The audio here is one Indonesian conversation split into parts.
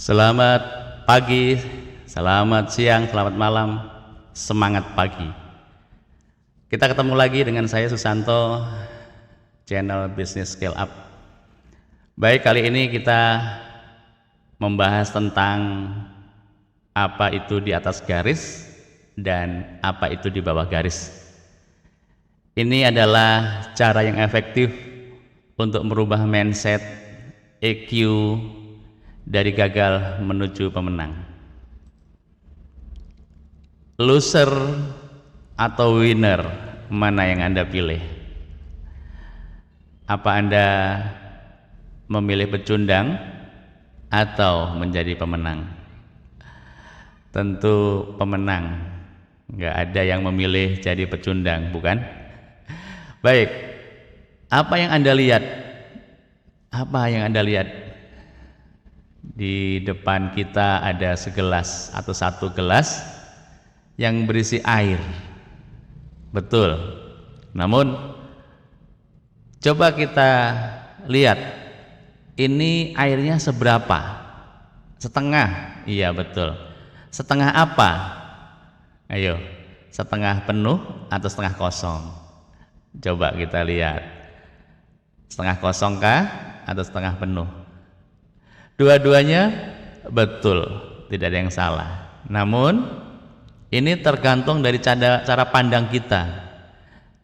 Selamat pagi, selamat siang, selamat malam, semangat pagi. Kita ketemu lagi dengan saya Susanto, channel Business Scale Up. Baik, kali ini kita membahas tentang apa itu di atas garis dan apa itu di bawah garis. Ini adalah cara yang efektif untuk merubah mindset EQ dari gagal menuju pemenang. Loser atau winner, mana yang Anda pilih? Apa Anda memilih pecundang atau menjadi pemenang? Tentu pemenang. Nggak ada yang memilih jadi pecundang, bukan? Baik, apa yang Anda lihat? Apa yang Anda lihat? Di depan kita ada segelas atau satu gelas yang berisi air. Betul. Namun coba kita lihat, ini airnya seberapa? Setengah? Iya betul. Setengah apa? Ayo, setengah penuh atau setengah kosong? Coba kita lihat. Setengah kosong kah atau setengah penuh? Dua-duanya betul, tidak ada yang salah. Namun ini tergantung dari cara pandang kita,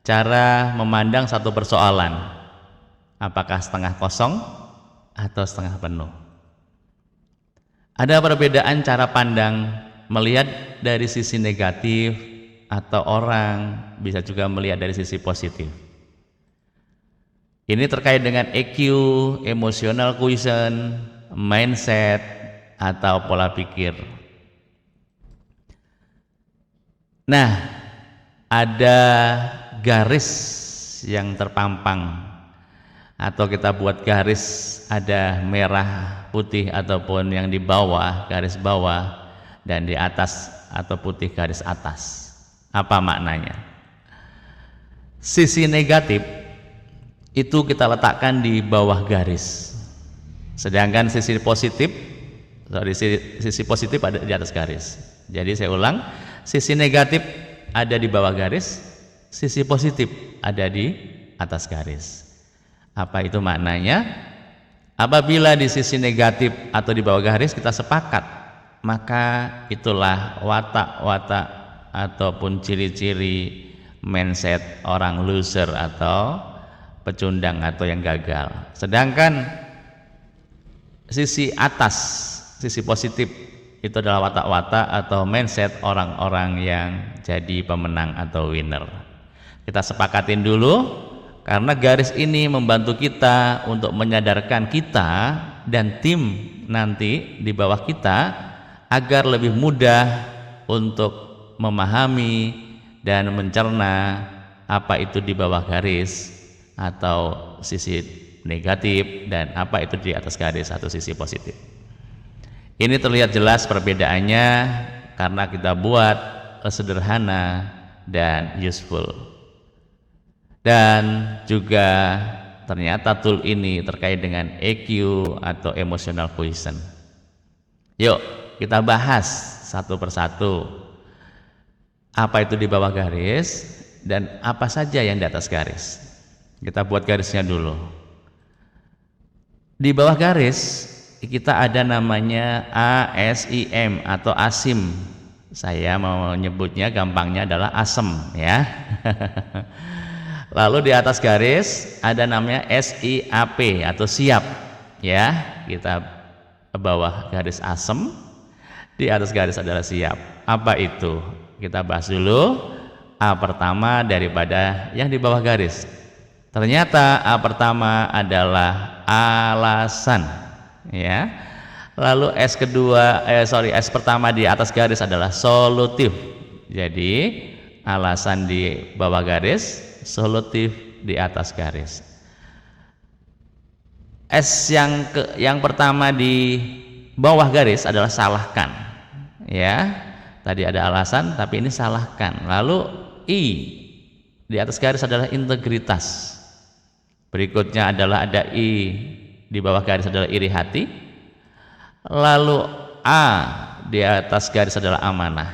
cara memandang satu persoalan. Apakah setengah kosong atau setengah penuh? Ada perbedaan cara pandang, melihat dari sisi negatif, atau orang bisa juga melihat dari sisi positif. Ini terkait dengan EQ, emotional quotient, mindset, atau pola pikir. Nah, ada garis yang terpampang, atau kita buat garis, ada merah, putih, ataupun yang di bawah, garis bawah, dan di atas atau putih garis atas. Apa maknanya? Sisi negatif itu kita letakkan di bawah garis, sedangkan sisi positif ada di atas garis. Jadi saya ulang, sisi negatif ada di bawah garis, sisi positif ada di atas garis. Apa itu maknanya? Apabila di sisi negatif atau di bawah garis kita sepakat, maka itulah watak-watak ataupun ciri-ciri mindset orang loser atau pecundang atau yang gagal. Sedangkan sisi atas, sisi positif itu adalah watak-watak atau mindset orang-orang yang jadi pemenang atau winner. Kita sepakatin dulu, karena garis ini membantu kita untuk menyadarkan kita dan tim nanti di bawah kita agar lebih mudah untuk memahami dan mencerna apa itu di bawah garis atau sisi negatif dan apa itu di atas garis atau sisi positif. Ini terlihat jelas perbedaannya karena kita buat sederhana dan useful. Dan juga ternyata tool ini terkait dengan EQ atau emotional quotient. Yuk kita bahas satu persatu. Apa itu di bawah garis dan apa saja yang di atas garis. Kita buat garisnya dulu. Di bawah garis kita ada namanya ASIM atau ASIM. Saya mau nyebutnya gampangnya adalah asem ya. Lalu di atas garis ada namanya SIAP atau siap ya. Kita bawah garis asem, di atas garis adalah siap. Apa itu? Kita bahas dulu. A pertama daripada yang di bawah garis. Ternyata A pertama adalah alasan ya. Lalu S pertama di atas garis adalah solutif. Jadi alasan di bawah garis, solutif di atas garis. S yang pertama di bawah garis adalah salahkan ya. Tadi ada alasan tapi ini salahkan. Lalu I di atas garis adalah integritas. Berikutnya adalah ada I di bawah garis adalah iri hati. Lalu A di atas garis adalah amanah.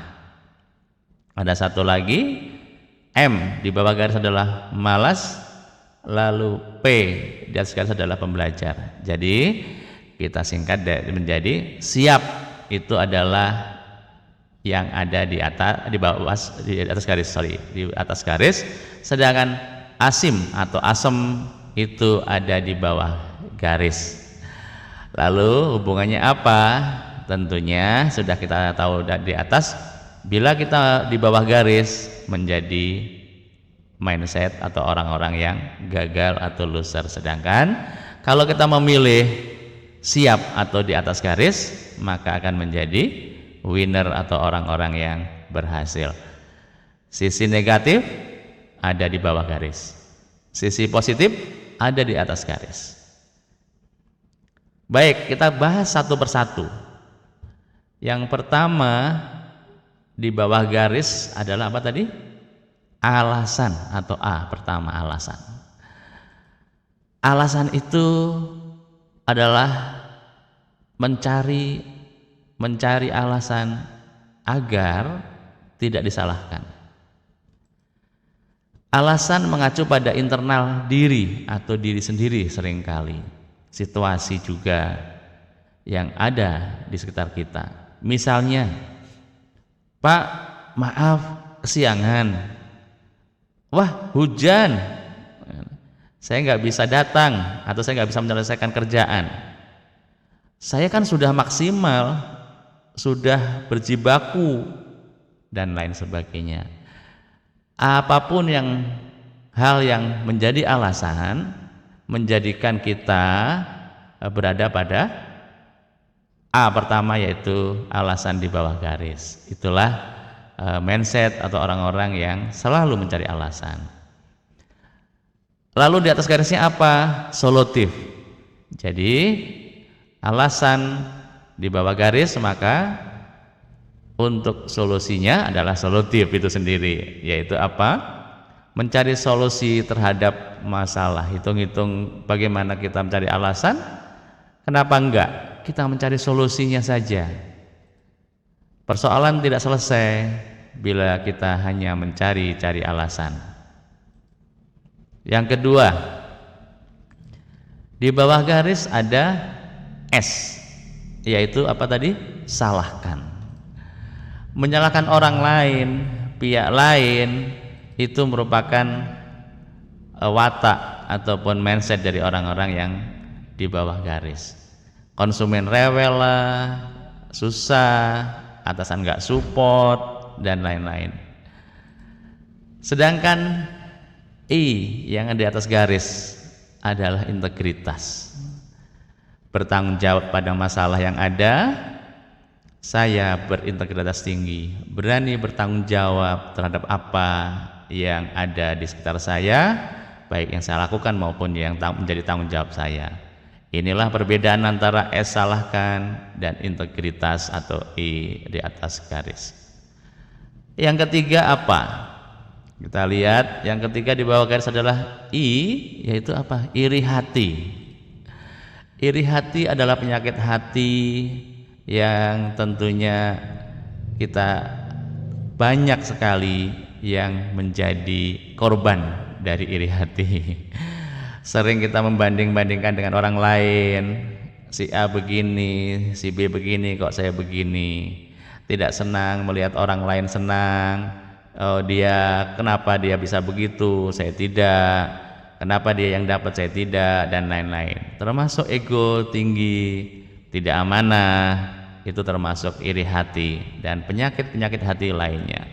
Ada satu lagi, M di bawah garis adalah malas. Lalu P di atas garis adalah pembelajar. Jadi kita singkat menjadi siap itu adalah yang ada di atas garis, sedangkan asim atau asem itu ada di bawah garis. Lalu hubungannya apa? Tentunya sudah kita tahu di atas, bila kita di bawah garis menjadi mindset atau orang-orang yang gagal atau loser, sedangkan kalau kita memilih siap atau di atas garis maka akan menjadi winner atau orang-orang yang berhasil. Sisi negatif ada di bawah garis, sisi positif ada di atas garis. Baik, kita bahas satu persatu. Yang pertama di bawah garis adalah apa tadi? Alasan atau A pertama, alasan. Alasan itu adalah mencari alasan agar tidak disalahkan. Alasan mengacu pada internal diri atau diri sendiri seringkali. Situasi juga yang ada di sekitar kita. Misalnya, Pak, maaf kesiangan. Wah, hujan, saya nggak bisa datang atau saya nggak bisa menyelesaikan kerjaan. Saya kan sudah maksimal, sudah berjibaku dan lain sebagainya. Apapun hal yang menjadi alasan menjadikan kita berada pada A pertama, yaitu alasan di bawah garis. Itulah mindset atau orang-orang yang selalu mencari alasan. Lalu di atas garisnya apa? Solutif. Jadi alasan di bawah garis, maka untuk solusinya adalah solutif itu sendiri, yaitu apa? Mencari solusi terhadap masalah. Hitung-hitung bagaimana kita mencari alasan, kenapa enggak kita mencari solusinya saja. Persoalan tidak selesai bila kita hanya mencari alasan. Yang kedua, di bawah garis ada S, yaitu apa tadi? Salahkan. Menyalahkan orang lain, pihak lain, itu merupakan watak ataupun mindset dari orang-orang yang di bawah garis. Konsumen rewel lah, susah, atasan nggak support dan lain-lain. Sedangkan I yang di atas garis adalah integritas, bertanggung jawab pada masalah yang ada. Saya berintegritas tinggi, berani bertanggung jawab terhadap apa yang ada di sekitar saya, baik yang saya lakukan maupun yang menjadi tanggung jawab saya. Inilah perbedaan antara S salahkan dan integritas atau I di atas garis. Yang ketiga apa? Kita lihat yang ketiga di bawah garis adalah I, yaitu apa? Iri hati. Iri hati adalah penyakit hati yang tentunya kita banyak sekali yang menjadi korban dari iri hati. Sering kita membanding-bandingkan dengan orang lain, si A begini, si B begini, kok saya begini. Tidak senang melihat orang lain senang. Oh, kenapa dia bisa begitu, saya tidak. Kenapa dia yang dapat, saya tidak, dan lain-lain. Termasuk ego tinggi, tidak amanah, itu termasuk iri hati dan penyakit-penyakit hati lainnya.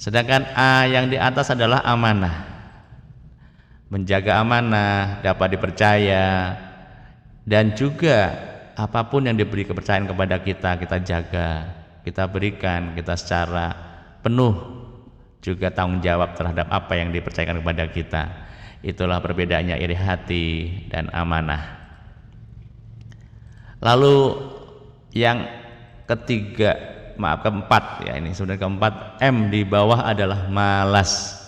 Sedangkan A yang di atas adalah amanah. Menjaga amanah, dapat dipercaya, dan juga apapun yang diberi kepercayaan kepada kita, kita jaga, kita berikan, kita secara penuh juga tanggung jawab terhadap apa yang dipercayakan kepada kita. Itulah perbedaannya iri hati dan amanah. Lalu yang keempat ya, ini sudah keempat, M di bawah adalah malas.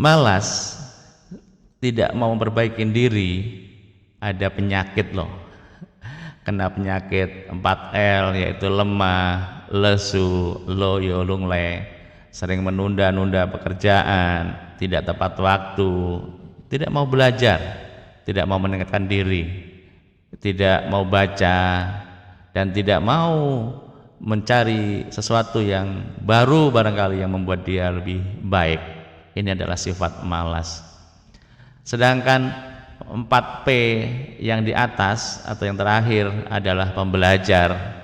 Malas, tidak mau memperbaiki diri, ada penyakit loh. kena penyakit 4L, yaitu lemah, lesu, loyo, lungle, sering menunda-nunda pekerjaan, tidak tepat waktu, tidak mau belajar, tidak mau meningkatkan diri, tidak mau baca, dan tidak mau mencari sesuatu yang baru barangkali yang membuat dia lebih baik. Ini adalah sifat malas. Sedangkan 4P yang di atas atau yang terakhir adalah pembelajar,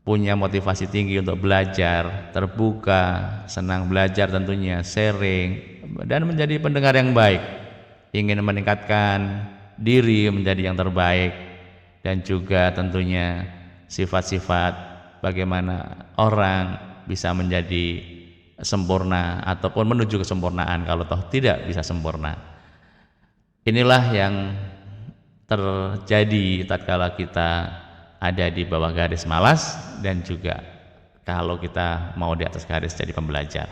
punya motivasi tinggi untuk belajar, terbuka, senang belajar tentunya, sharing, dan menjadi pendengar yang baik, ingin meningkatkan diri menjadi yang terbaik, dan juga tentunya sifat-sifat bagaimana orang bisa menjadi sempurna ataupun menuju kesempurnaan kalau toh tidak bisa sempurna. Inilah yang terjadi tatkala kita ada di bawah garis malas, dan juga kalau kita mau di atas garis jadi pembelajar.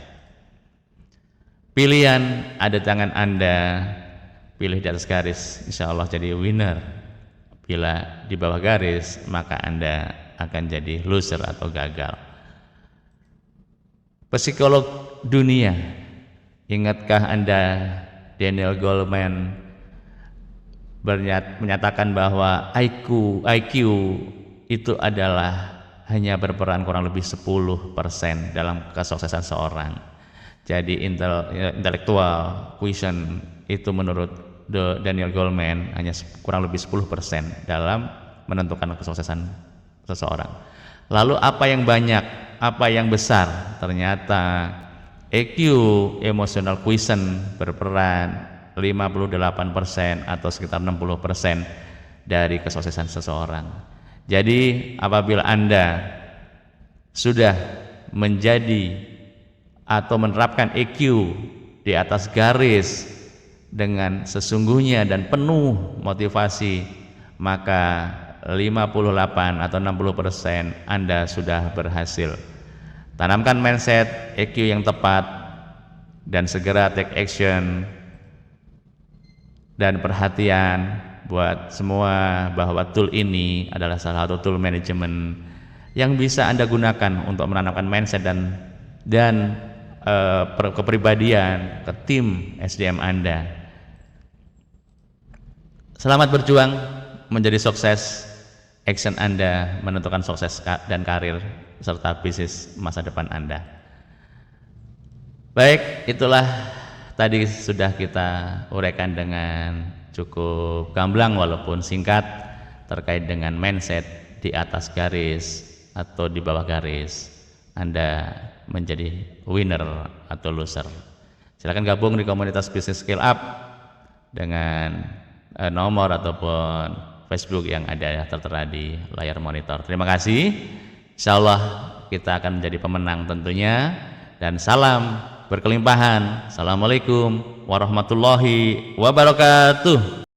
Pilihan ada di tangan Anda, pilih di atas garis, insya Allah jadi winner. Bila di bawah garis, maka Anda akan jadi loser atau gagal. Psikolog dunia, ingatkah Anda Daniel Goleman menyatakan bahwa IQ itu adalah hanya berperan kurang lebih 10% dalam kesuksesan seorang. Jadi intelektual quotient itu menurut Daniel Goleman hanya kurang lebih 10% dalam menentukan kesuksesan seseorang. Lalu apa yang banyak, apa yang besar? Ternyata EQ, emotional quotient, berperan 58% atau sekitar 60% dari kesuksesan seseorang. Jadi apabila Anda sudah menjadi atau menerapkan EQ di atas garis dengan sesungguhnya dan penuh motivasi, maka 58 atau 60% Anda sudah berhasil. Tanamkan mindset EQ yang tepat dan segera take action. Dan perhatian buat semua bahwa tool ini adalah salah satu tool manajemen yang bisa Anda gunakan untuk menanamkan mindset dan kepribadian ke tim SDM Anda. Selamat berjuang menjadi sukses. Action Anda menentukan sukses dan karir serta bisnis masa depan Anda. Baik, itulah tadi sudah kita uraikan dengan cukup gamblang walaupun singkat terkait dengan mindset di atas garis atau di bawah garis. Anda menjadi winner atau loser. Silakan gabung di komunitas Business Skill Up dengan nomor ataupun Facebook yang ada tertera di layar monitor. Terima kasih. Insyaallah kita akan menjadi pemenang tentunya, dan salam berkelimpahan. Assalamualaikum warahmatullahi wabarakatuh.